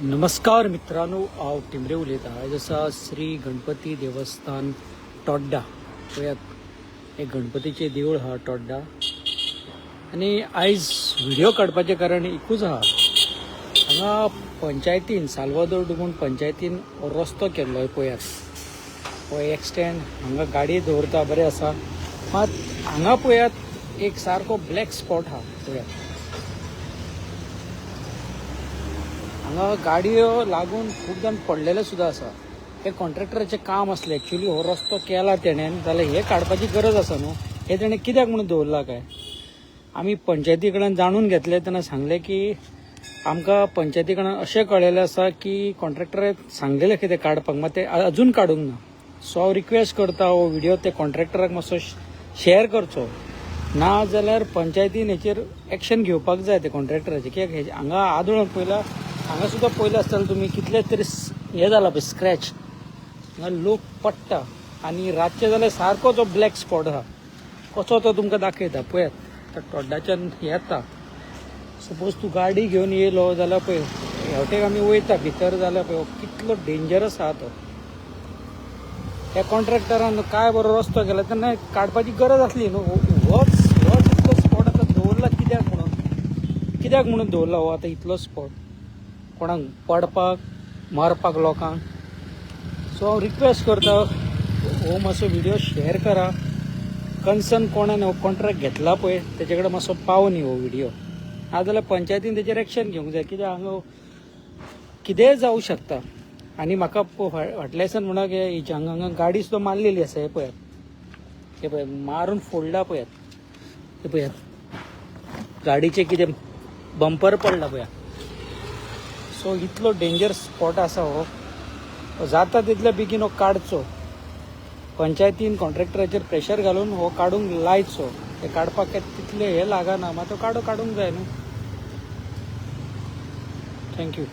नमस्कार मित्रांनो, हांव टिमरे उलयतां। आयज आसा श्री गणपती देवस्थान तोड्डा। पळयात एक गणपतीचें देवूळ आहा तोड्डा। आनी आयज व्हिडिओ काडपाचें कारण एकूच आहा, हांगा पंचायतीन साल्वादोर डुमोन पंचायतीन हो रस्तो केल्लो पळयात। हो एक्सटेंड हांगा गाडी दवरता बरें आसा, मात हांगा पळयात एक सारको ब्लॅक स्पॉट आहा। पळयात हांगा गाडयो लागून खूब जाण पडलेले सुद्धा आसा। हे कॉन्ट्रॅक्टराचें काम आसलें एक्चुअली। हो रस्तो केला तेणेन जाल्यार हे काडपाची गरज आसा न्हू। हे तेणें कित्याक म्हणून दवरला काय, आमी पंचायती कडल्यान जाणून घेतले तेन्ना सांगले की आमकां पंचायती कडल्यान अशें कळयलें आसा की कॉन्ट्रॅक्टरान सांगलेलें कितें काडपाक, मात ते अजून काडूंक ना। सो हांव रिक्वेस्ट करता हो व्हिडिओ ते कॉन्ट्रॅक्टराक मातसो शेअर करचो, ना जाल्यार पंचायतीन हेचेर एक्शन घेवपाक जाय ते कॉन्ट्रॅक्टराचेर। कित्याक हांगा आदोळन पयला, हांगा सुद्दां पयलें आसतलें तुमी कितले तरी हे जाला पळय स्क्रॅच, हांगा लोक पडटा। आनी रातचे जाल्यार सारको जो ब्लॅक स्पॉट आहा कसो तो तुमकां दाखयता। पळयात तोड्डाच्यान येता, सपोज तूं गाडी घेवन येयलो जाल्यार पळय हेवटेक आमी वयता भितर जाल्यार पळय कितलो डेंजरस आहा तो। ह्या कॉन्ट्रॅक्टरान काय बरो रस्तो केला तेन्ना काडपाची गरज आसली न्हू। होच इतलो स्पॉट आतां दवरला कित्याक म्हणून दवरला हो आतां इतलो स्पॉट, कोणाक पडपाक मारपाक लोकांक। सो हांव रिक्वेस्ट करता हो मातसो व्हिडिओ शेअर करा। कन्सर्न कोणान हो कॉन्ट्रॅक्ट घेतला पळय तेजे कडेन मातसो पावनी हो व्हिडिओ, नाजाल्यार पंचायतीन तेजेर एक्शन घेवंक जाय। कित्याक हांगा कितेंय जावं शकता। आनी म्हाका फाटल्यासान म्हणा की हांगा गाडी सुद्दां मारलेली आसा। हे पळयात, हे पळय मारून फोडला पळयात। हे पळयात गाडीचें कितें बंपर पडला पळयात। सो इतलो डेंजर स्पॉट आसा हो, जाता तितले बेगीन हो काडचो। पंचायतीन कॉन्ट्रॅक्टराचेर प्रेशर घालून हो काडूंक लायचो। हे काडपाक तितले हे लागना, मात तो काडूंक जाय न्हू। थँक्यू।